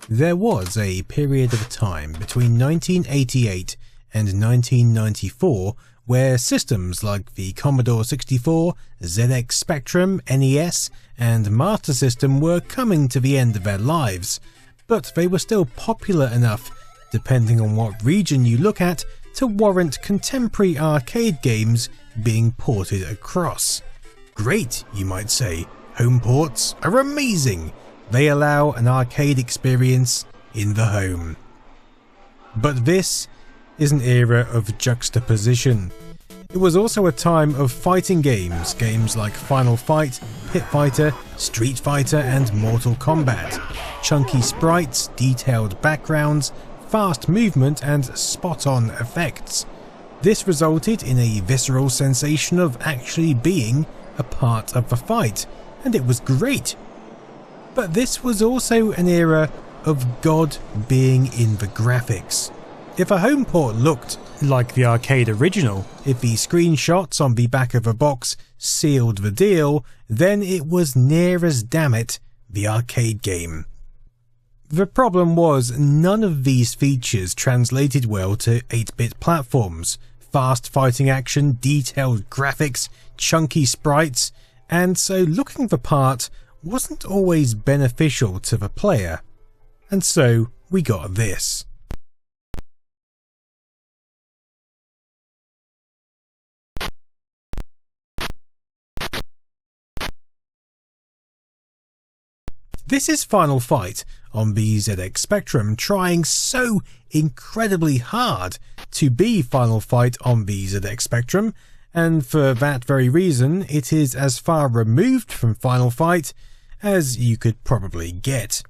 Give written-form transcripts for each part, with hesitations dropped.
There was a period of time between 1988 and 1994 where systems like the Commodore 64, ZX Spectrum, NES and Master System were coming to the end of their lives, but they were still popular enough, depending on what region you look at, to warrant contemporary arcade games being ported across. Great, you might say. Home ports are amazing. They allow an arcade experience in the home. But this is an era of juxtaposition. It was also a time of fighting games, games like Final Fight, Pit Fighter, Street Fighter and Mortal Kombat. Chunky sprites, detailed backgrounds, fast movement and spot-on effects. This resulted in a visceral sensation of actually being a part of the fight, and it was great. But this was also an era of God being in the graphics. If a home port looked like the arcade original, if the screenshots on the back of a box sealed the deal, then it was near as damn it the arcade game. The problem was none of these features translated well to 8-bit platforms. Fast fighting action, detailed graphics, chunky sprites, and so looking the part wasn't always beneficial to the player. And so we got this. This is Final Fight on the ZX Spectrum, trying so incredibly hard to be Final Fight on the ZX Spectrum, and for that very reason it is as far removed from Final Fight as you could probably get.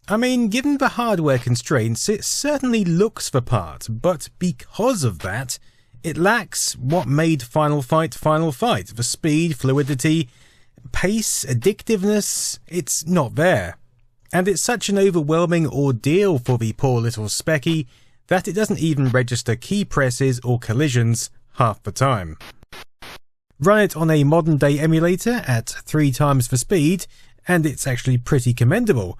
I mean, given the hardware constraints, it certainly looks the part, but because of that, it lacks what made Final Fight Final Fight. The speed, fluidity, pace, addictiveness, it's not there. And it's such an overwhelming ordeal for the poor little specky that it doesn't even register key presses or collisions half the time. Run it on a modern day emulator at 3 times the speed, and it's actually pretty commendable.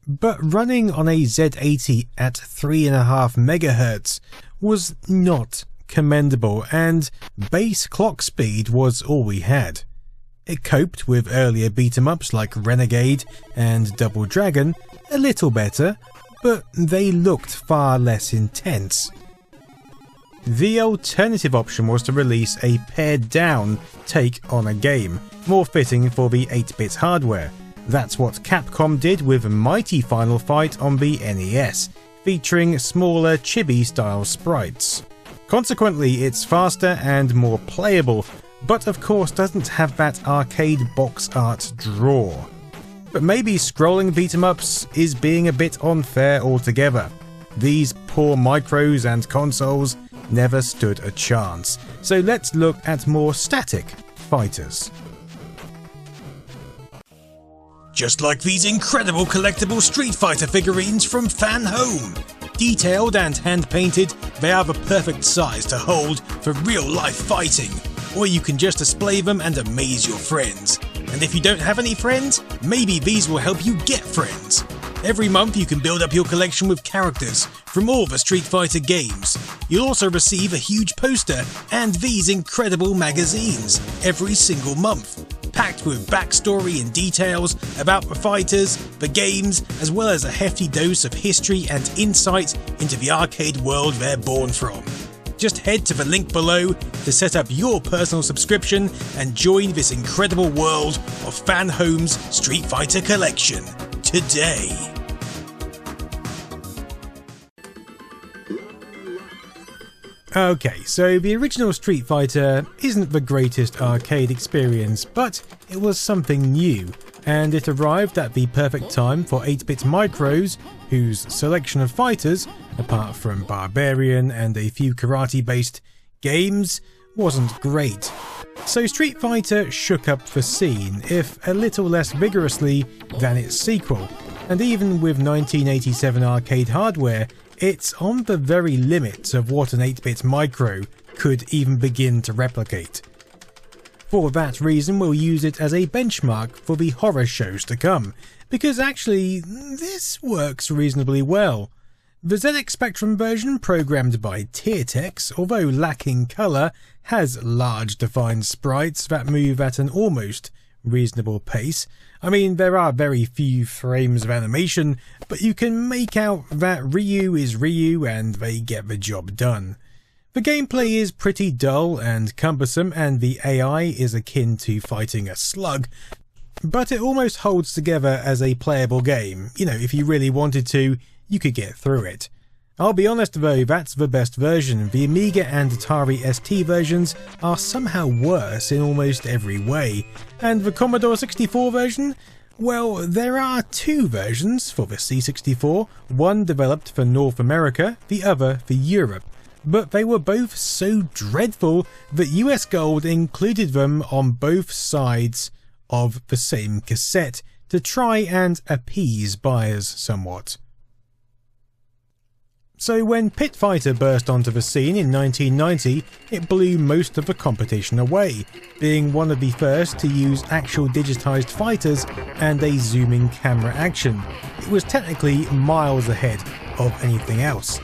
But running on a Z80 at 3.5 MHz was not commendable, and base clock speed was all we had. It coped with earlier beat-em-ups like Renegade and Double Dragon a little better, but they looked far less intense. The alternative option was to release a pared-down take on a game, more fitting for the 8-bit hardware. That's what Capcom did with Mighty Final Fight on the NES, featuring smaller chibi-style sprites. Consequently, it's faster and more playable, but of course doesn't have that arcade box art draw. But maybe scrolling beat-em-ups is being a bit unfair altogether. These poor micros and consoles never stood a chance, so let's look at more static fighters. Just like these incredible collectible Street Fighter figurines from Fan Home. Detailed and hand-painted, they are the perfect size to hold for real-life fighting. Or you can just display them and amaze your friends. And if you don't have any friends, maybe these will help you get friends. Every month you can build up your collection with characters from all the Street Fighter games. You'll also receive a huge poster and these incredible magazines every single month, packed with backstory and details about the fighters, the games, as well as a hefty dose of history and insight into the arcade world they're born from. Just head to the link below to set up your personal subscription and join this incredible world of Fan Home's Street Fighter collection today. Okay, so the original Street Fighter isn't the greatest arcade experience, but it was something new, and it arrived at the perfect time for 8-bit micros, whose selection of fighters, apart from Barbarian and a few karate-based games, wasn't great. So Street Fighter shook up the scene, if a little less vigorously than its sequel, and even with 1987 arcade hardware, it's on the very limits of what an 8-bit micro could even begin to replicate. For that reason, we'll use it as a benchmark for the horror shows to come, because actually, this works reasonably well. The ZX Spectrum version, programmed by Tiertex, although lacking colour, has large defined sprites that move at an almost reasonable pace. I mean, there are very few frames of animation, but you can make out that Ryu is Ryu and they get the job done. The gameplay is pretty dull and cumbersome, and the AI is akin to fighting a slug, but it almost holds together as a playable game. You know, if you really wanted to, you could get through it. I'll be honest though, that's the best version. The Amiga and Atari ST versions are somehow worse in almost every way. And the Commodore 64 version? Well, there are two versions for the C64, one developed for North America, the other for Europe. But they were both so dreadful that US Gold included them on both sides of the same cassette to try and appease buyers somewhat. So when Pit Fighter burst onto the scene in 1990, it blew most of the competition away, being one of the first to use actual digitised fighters and a zooming camera action. It was technically miles ahead of anything else.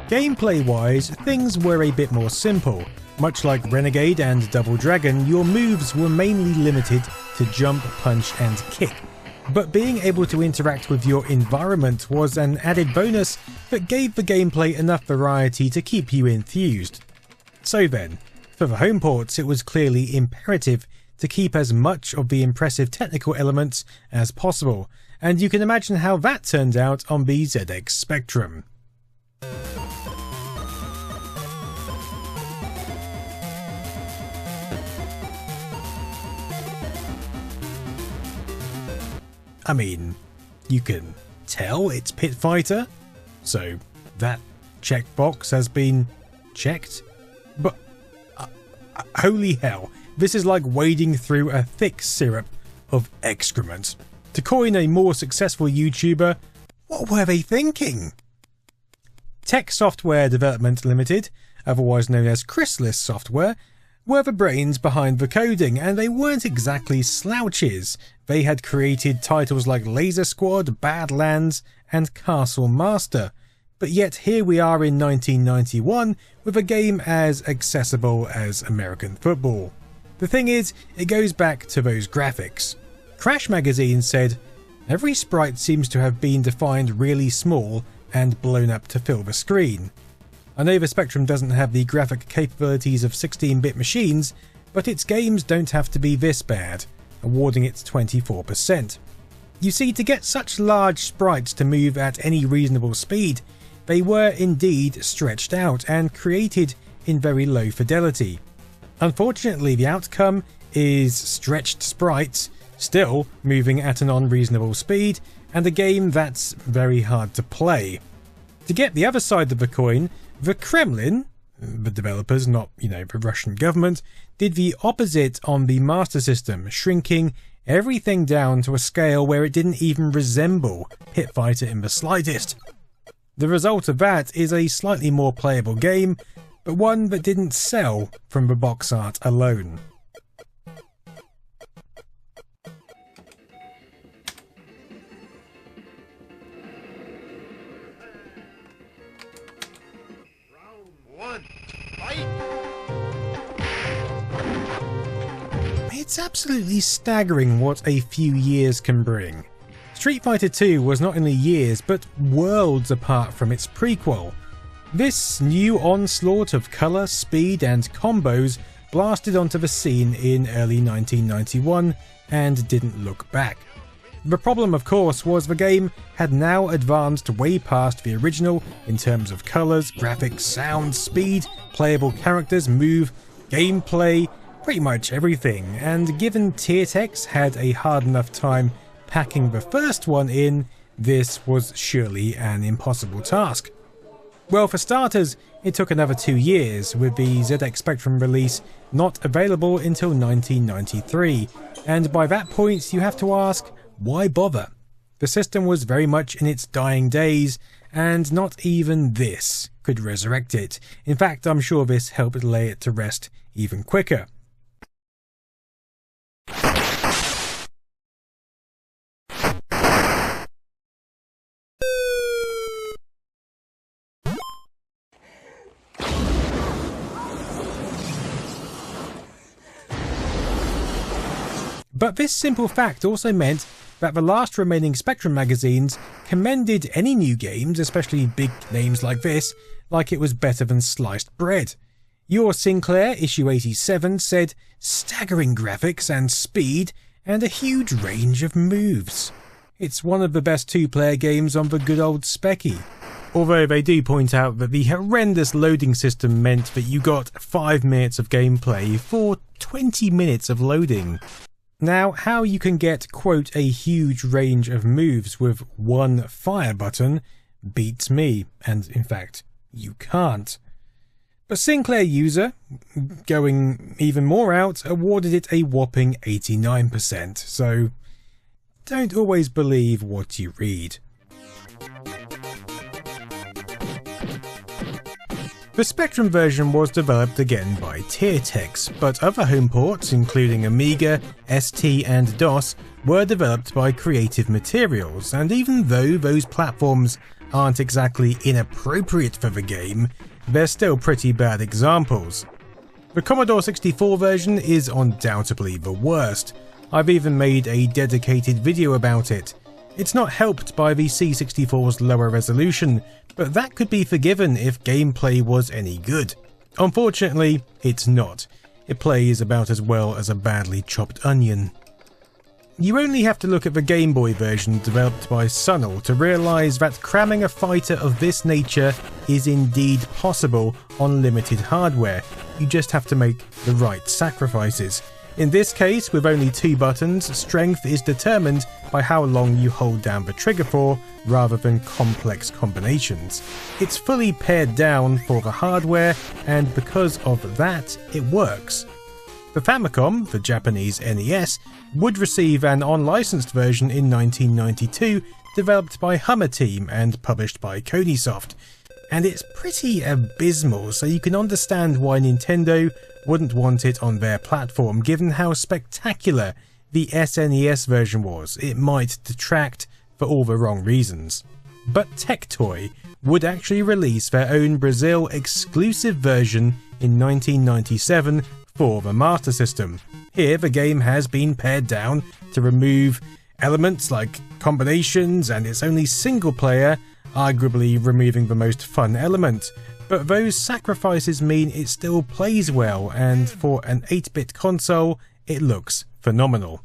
Gameplay-wise, things were a bit more simple. Much like Renegade and Double Dragon, your moves were mainly limited to jump, punch and kick. But being able to interact with your environment was an added bonus that gave the gameplay enough variety to keep you enthused. So then, for the home ports, it was clearly imperative to keep as much of the impressive technical elements as possible, and you can imagine how that turned out on the ZX Spectrum. I mean, you can tell it's Pit Fighter, so that checkbox has been checked, but holy hell, this is like wading through a thick syrup of excrement. To coin a more successful YouTuber, what were they thinking? Tech Software Development Limited, otherwise known as Chrysalis Software, were the brains behind the coding, and they weren't exactly slouches. They had created titles like Laser Squad, Badlands and Castle Master, but yet here we are in 1991 with a game as accessible as American football. The thing is, it goes back to those graphics. Crash Magazine said, "Every sprite seems to have been defined really small and blown up to fill the screen." I know the Spectrum doesn't have the graphic capabilities of 16-bit machines, but its games don't have to be this bad, awarding it 24%. You see, to get such large sprites to move at any reasonable speed, they were indeed stretched out and created in very low fidelity. Unfortunately, the outcome is stretched sprites still moving at an unreasonable speed, and a game that's very hard to play. To get the other side of the coin, the Kremlin, the developers, not, the Russian government, did the opposite on the Master System, shrinking everything down to a scale where it didn't even resemble Pit Fighter in the slightest. The result of that is a slightly more playable game, but one that didn't sell from the box art alone. It's absolutely staggering what a few years can bring. Street Fighter II was not only years, but worlds apart from its prequel. This new onslaught of colour, speed and combos blasted onto the scene in early 1991 and didn't look back. The problem, of course, was the game had now advanced way past the original in terms of colours, graphics, sound, speed, playable characters, move, gameplay, pretty much everything, and given Tiertex had a hard enough time packing the first one in, this was surely an impossible task. Well, for starters, it took another 2 years, with the ZX Spectrum release not available until 1993, and by that point you have to ask, why bother? The system was very much in its dying days, and not even this could resurrect it. In fact, I'm sure this helped lay it to rest even quicker. But this simple fact also meant that the last remaining Spectrum magazines commended any new games, especially big names like this, like it was better than sliced bread. Your Sinclair, issue 87, said staggering graphics and speed and a huge range of moves. It's one of the best two-player games on the good old Specky. Although they do point out that the horrendous loading system meant that you got 5 minutes of gameplay for 20 minutes of loading. Now, how you can get, quote, a huge range of moves with one fire button beats me, and in fact, you can't. But Sinclair user, going even more out, awarded it a whopping 89%, so don't always believe what you read. The Spectrum version was developed again by Tiertex, but other home ports, including Amiga, ST and DOS, were developed by Creative Materials, and even though those platforms aren't exactly inappropriate for the game, they're still pretty bad examples. The Commodore 64 version is undoubtedly the worst. I've even made a dedicated video about it. It's not helped by the C64's lower resolution, but that could be forgiven if gameplay was any good. Unfortunately, it's not. It plays about as well as a badly chopped onion. You only have to look at the Game Boy version developed by Sunnel to realise that cramming a fighter of this nature is indeed possible on limited hardware. You just have to make the right sacrifices. In this case, with only 2 buttons, strength is determined by how long you hold down the trigger for, rather than complex combinations. It's fully pared down for the hardware, and because of that, it works. The Famicom, the Japanese NES, would receive an unlicensed version in 1992, developed by Hummer Team and published by Kodisoft. And it's pretty abysmal, so you can understand why Nintendo wouldn't want it on their platform, given how spectacular the SNES version was. It might detract for all the wrong reasons. But Tectoy would actually release their own Brazil exclusive version in 1997 for the Master System. Here the game has been pared down to remove elements like combinations, and it's only single player, arguably removing the most fun element. But those sacrifices mean it still plays well, and for an 8-bit console, it looks phenomenal.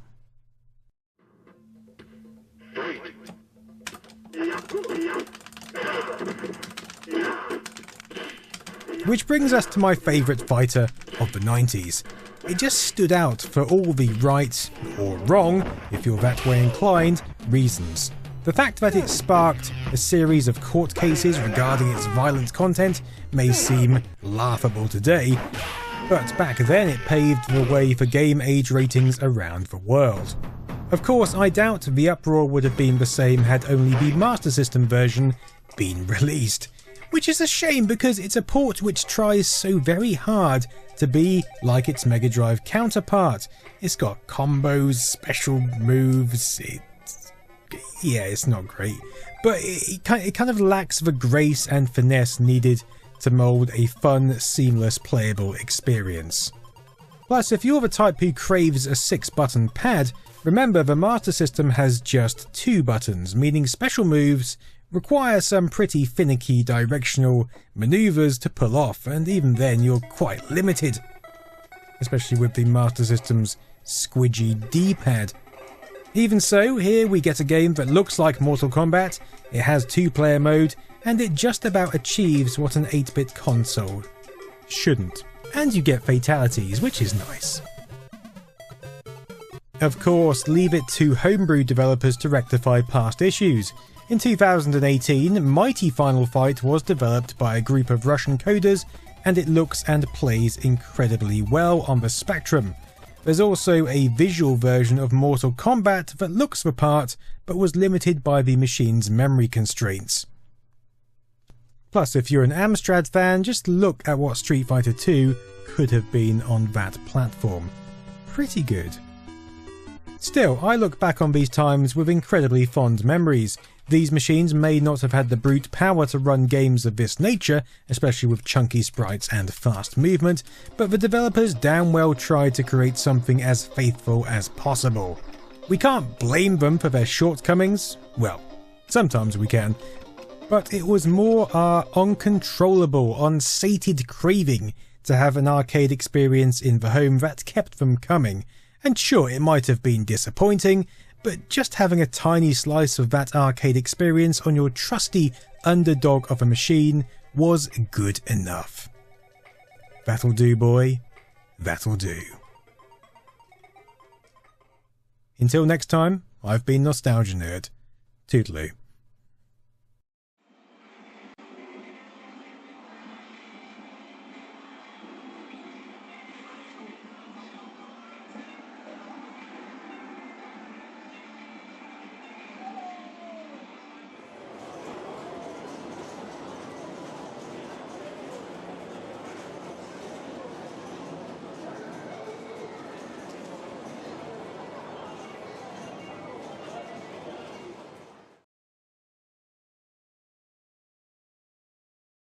Which brings us to my favourite fighter of the 90s. It just stood out for all the right, or wrong, if you're that way inclined, reasons. The fact that it sparked a series of court cases regarding its violent content may seem laughable today, but back then it paved the way for game age ratings around the world. Of course, I doubt the uproar would have been the same had only the Master System version been released. Which is a shame, because it's a port which tries so very hard to be like its Mega Drive counterpart. It's got combos, special moves, it's not great, but it kind of lacks the grace and finesse needed to mould a fun, seamless, playable experience. Plus, if you're the type who craves a 6-button pad, remember the Master System has just 2 buttons, meaning special moves require some pretty finicky directional maneuvers to pull off, and even then you're quite limited, especially with the Master System's squidgy D-pad. Even so, here we get a game that looks like Mortal Kombat, it has 2-player mode, and it just about achieves what an 8-bit console shouldn't. And you get fatalities, which is nice. Of course, leave it to Homebrew developers to rectify past issues. In 2018, Mighty Final Fight was developed by a group of Russian coders, and it looks and plays incredibly well on the Spectrum. There's also a visual version of Mortal Kombat that looks the part, but was limited by the machine's memory constraints. Plus, if you're an Amstrad fan, just look at what Street Fighter 2 could have been on that platform. Pretty good. Still, I look back on these times with incredibly fond memories. These machines may not have had the brute power to run games of this nature, especially with chunky sprites and fast movement, but the developers damn well tried to create something as faithful as possible. We can't blame them for their shortcomings. Well, sometimes we can. But it was more our uncontrollable, unsated craving to have an arcade experience in the home that kept them coming. And sure, it might have been disappointing, but just having a tiny slice of that arcade experience on your trusty underdog of a machine was good enough. That'll do, boy. That'll do. Until next time, I've been Nostalgia Nerd. Toodaloo.